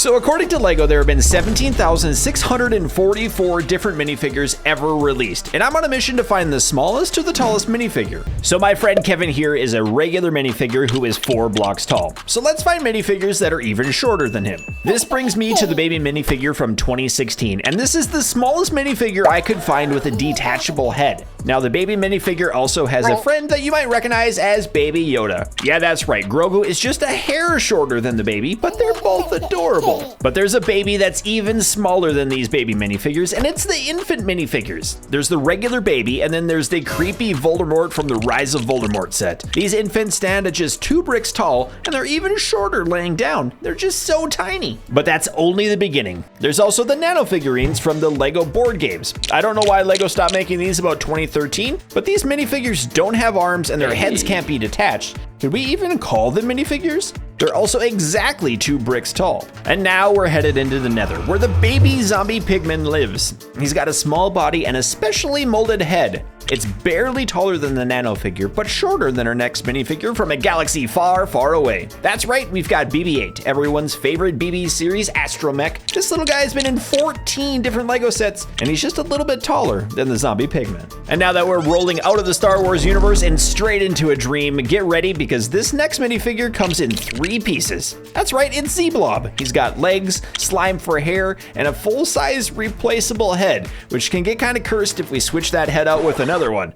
So according to LEGO, there have been 17,644 different minifigures ever released, and I'm on a mission to find the smallest to the tallest minifigure. So my friend Kevin here is a regular minifigure who is 4 blocks tall. So let's find minifigures that are even shorter than him. This brings me to the baby minifigure from 2016, and this is the smallest minifigure I could find with a detachable head. Now the baby minifigure also has a friend that you might recognize as Baby Yoda. Yeah, that's right, Grogu is just a hair shorter than the baby, but they're both adorable. But there's a baby that's even smaller than these baby minifigures, and it's the infant minifigures. There's the regular baby, and then there's the creepy Voldemort from the Rise of Voldemort set. These infants stand at just 2 bricks tall, and they're even shorter laying down. They're just so tiny. But that's only the beginning. There's also the nano figurines from the LEGO board games. I don't know why LEGO stopped making these about 2013, but these minifigures don't have arms and their heads can't be detached. Could we even call them minifigures? They're also exactly 2 bricks tall. And now we're headed into the Nether, where the baby zombie pigman lives. He's got a small body and a specially molded head. It's barely taller than the nano figure, but shorter than our next minifigure from a galaxy far, far away. That's right, we've got BB-8, everyone's favorite BB series astromech. This little guy's been in 14 different LEGO sets, and he's just a little bit taller than the zombie pigman. And now that we're rolling out of the Star Wars universe and straight into a dream, get ready because this next minifigure comes in 3 pieces. That's right, it's Z-Blob. He's got legs, slime for hair, and a full-size replaceable head, which can get kind of cursed if we switch that head out with another one.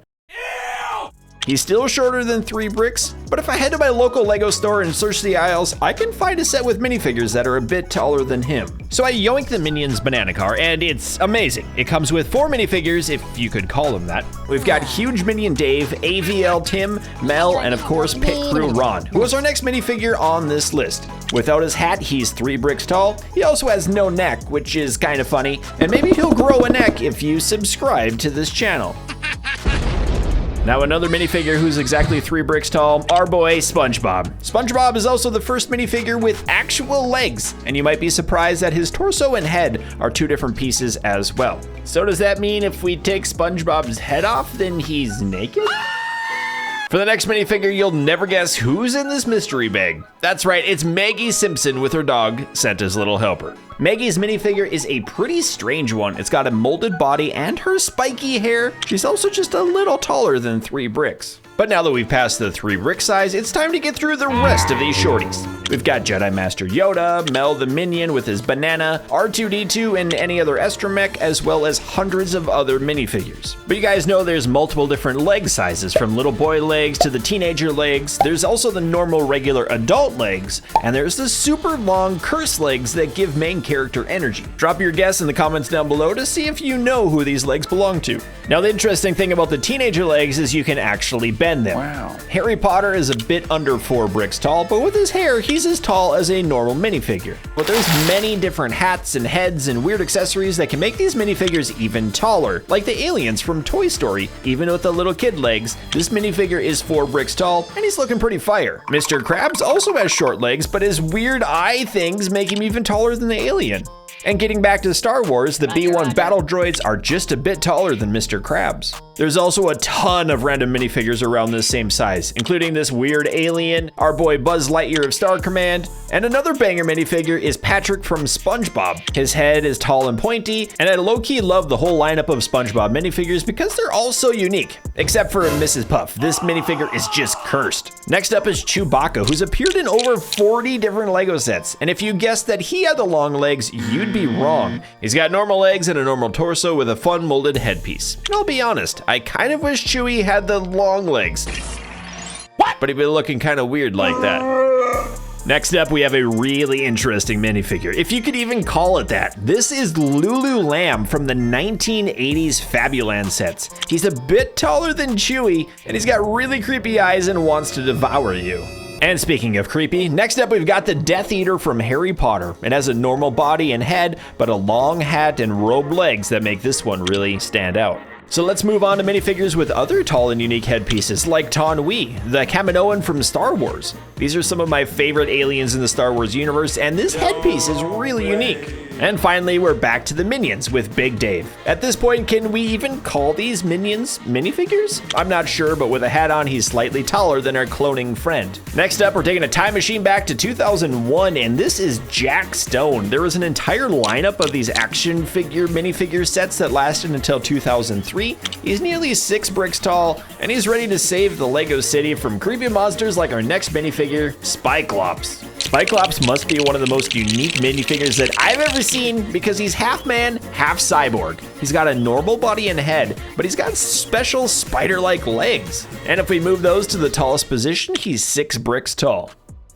He's still shorter than 3 bricks, but if I head to my local LEGO store and search the aisles, I can find a set with minifigures that are a bit taller than him. So I yoinked the Minions banana car, and it's amazing. It comes with 4 minifigures, if you could call them that. We've got Huge Minion Dave, AVL Tim, Mel, and of course Pit Crew Ron, who is our next minifigure on this list. Without his hat, he's 3 bricks tall. He also has no neck, which is kind of funny, and maybe he'll grow a neck if you subscribe to this channel. Now another minifigure who's exactly 3 bricks tall, our boy SpongeBob. SpongeBob is also the first minifigure with actual legs, and you might be surprised that his torso and head are 2 different pieces as well. So does that mean if we take SpongeBob's head off, then he's naked? For the next minifigure, you'll never guess who's in this mystery bag. That's right, it's Maggie Simpson with her dog, Santa's little helper. Maggie's minifigure is a pretty strange one. It's got a molded body and her spiky hair. She's also just a little taller than 3 bricks. But now that we've passed the 3 brick size, it's time to get through the rest of these shorties. We've got Jedi Master Yoda, Mel the Minion with his banana, R2-D2 and any other astromech, as well as hundreds of other minifigures. But you guys know there's multiple different leg sizes, from little boy legs to the teenager legs. There's also the normal regular adult legs, and there's the super long curse legs that give main character energy. Drop your guess in the comments down below to see if you know who these legs belong to. Now the interesting thing about the teenager legs is you can actually bend them. Wow. Harry Potter is a bit under 4 bricks tall, but with his hair, he's as tall as a normal minifigure. But there's many different hats and heads and weird accessories that can make these minifigures even taller, like the aliens from Toy Story. Even with the little kid legs, this minifigure is 4 bricks tall, and he's looking pretty fire. Mr. Krabs also has short legs, but his weird eye things make him even taller than the alien. And getting back to Star Wars, the B-1 battle droids are just a bit taller than Mr. Krabs. There's also a ton of random minifigures around this same size, including this weird alien, our boy Buzz Lightyear of Star Command, and another banger minifigure is Patrick from SpongeBob. His head is tall and pointy, and I low-key love the whole lineup of SpongeBob minifigures because they're all so unique. Except for Mrs. Puff, this minifigure is just cursed. Next up is Chewbacca, who's appeared in over 40 different LEGO sets, and if you guessed that he had the long legs, you'd be wrong. He's got normal legs and a normal torso with a fun molded headpiece. And I'll be honest, I kind of wish Chewie had the long legs. But he'd be looking kind of weird like that. Next up, we have a really interesting minifigure, if you could even call it that. This is Lulu Lamb from the 1980s Fabuland sets. He's a bit taller than Chewie, and he's got really creepy eyes and wants to devour you. And speaking of creepy, next up we've got the Death Eater from Harry Potter. It has a normal body and head, but a long hat and robed legs that make this one really stand out. So let's move on to minifigures with other tall and unique headpieces, like Taun We, the Kaminoan from Star Wars. These are some of my favorite aliens in the Star Wars universe, and this headpiece is really unique. And finally, we're back to the Minions with Big Dave. At this point, can we even call these Minions minifigures? I'm not sure, but with a hat on, he's slightly taller than our cloning friend. Next up, we're taking a time machine back to 2001, and this is Jack Stone. There was an entire lineup of these action figure minifigure sets that lasted until 2003. He's nearly 6 bricks tall, and he's ready to save the Lego city from creepy monsters like our next minifigure, Spyclops. Spyclops must be one of the most unique minifigures that I've ever seen because he's half man, half cyborg. He's got a normal body and head, but he's got special spider-like legs. And if we move those to the tallest position, he's 6 bricks tall.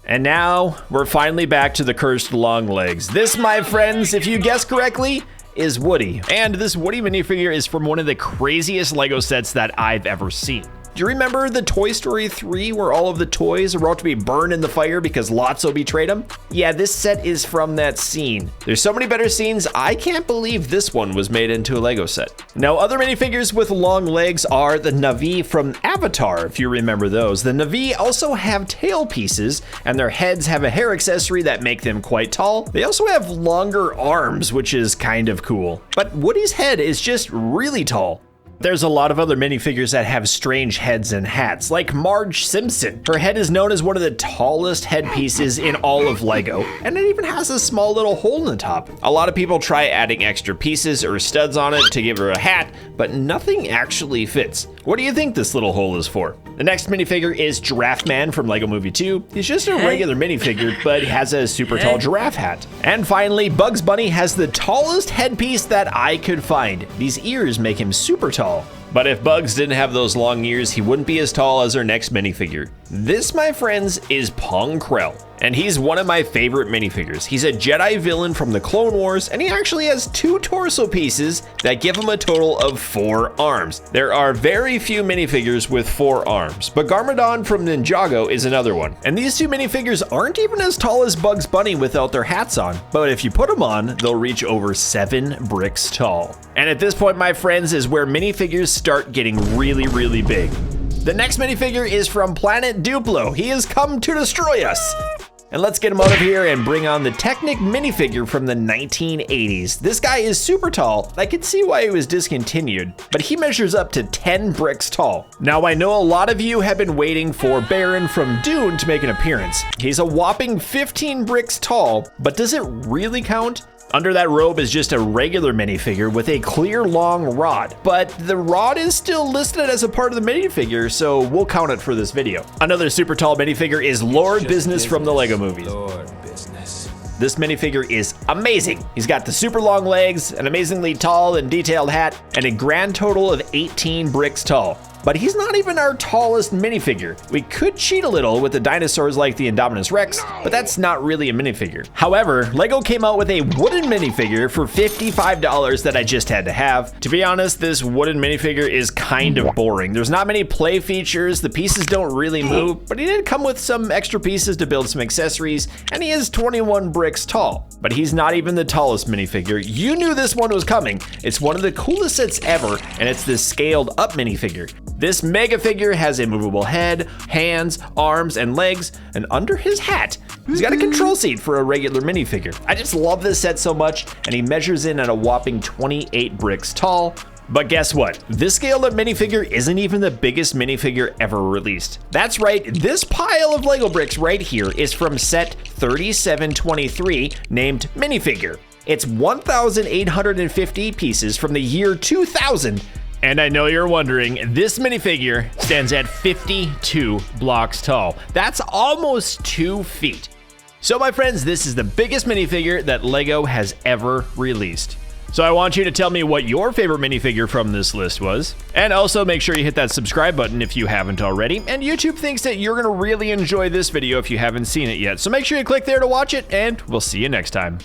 And now, we're finally back to the cursed long legs. This, my friends, if you guessed correctly, is Woody. And this Woody minifigure is from one of the craziest Lego sets that I've ever seen. Do you remember the Toy Story 3 where all of the toys are about to be burned in the fire because Lotso betrayed them? Yeah, this set is from that scene. There's so many better scenes, I can't believe this one was made into a Lego set. Now, other minifigures with long legs are the Na'vi from Avatar, if you remember those. The Na'vi also have tail pieces, and their heads have a hair accessory that make them quite tall. They also have longer arms, which is kind of cool. But Woody's head is just really tall. There's a lot of other minifigures that have strange heads and hats, like Marge Simpson. Her head is known as one of the tallest headpieces in all of Lego, and it even has a small little hole in the top. A lot of people try adding extra pieces or studs on it to give her a hat, but nothing actually fits. What do you think this little hole is for? The next minifigure is Giraffe Man from Lego Movie 2. He's just a regular minifigure, but he has a super tall giraffe hat. And finally, Bugs Bunny has the tallest headpiece that I could find. These ears make him super tall. But if Bugs didn't have those long ears, he wouldn't be as tall as our next minifigure. This, my friends, is Pong Krell, and he's one of my favorite minifigures. He's a Jedi villain from the Clone Wars, and he actually has 2 torso pieces that give him a total of 4 arms. There are very few minifigures with 4 arms, but Garmadon from Ninjago is another one. And these 2 minifigures aren't even as tall as Bugs Bunny without their hats on, but if you put them on, they'll reach over 7 bricks tall. And at this point, my friends, is where minifigures start getting really, really big. The next minifigure is from Planet Duplo. He has come to destroy us. And let's get him out of here and bring on the Technic minifigure from the 1980s. This guy is super tall. I can see why he was discontinued, but he measures up to 10 bricks tall. Now, I know a lot of you have been waiting for Baron from Dune to make an appearance. He's a whopping 15 bricks tall, but does it really count? Under that robe is just a regular minifigure with a clear long rod, but the rod is still listed as a part of the minifigure, so we'll count it for this video. Another super tall minifigure is Lord Business from the Lego movies. Lord Business. This minifigure is amazing. He's got the super long legs, an amazingly tall and detailed hat, and a grand total of 18 bricks tall. But he's not even our tallest minifigure. We could cheat a little with the dinosaurs like the Indominus Rex, but that's not really a minifigure. However, Lego came out with a wooden minifigure for $55 that I just had to have. To be honest, this wooden minifigure is kind of boring. There's not many play features, the pieces don't really move, but he did come with some extra pieces to build some accessories, and he is 21 bricks tall. But he's not even the tallest minifigure. You knew this one was coming. It's one of the coolest sets ever, and it's this scaled up minifigure. This mega figure has a movable head, hands, arms, and legs, and under his hat, he's got a control seat for a regular minifigure. I just love this set so much, and he measures in at a whopping 28 bricks tall. But guess what? This scaled up minifigure isn't even the biggest minifigure ever released. That's right, this pile of Lego bricks right here is from set 3723 named Minifigure. It's 1,850 pieces from the year 2000. And I know you're wondering, this minifigure stands at 52 blocks tall. That's almost 2 feet. So my friends, this is the biggest minifigure that Lego has ever released. So I want you to tell me what your favorite minifigure from this list was. And also make sure you hit that subscribe button if you haven't already. And YouTube thinks that you're gonna really enjoy this video if you haven't seen it yet. So make sure you click there to watch it, and we'll see you next time.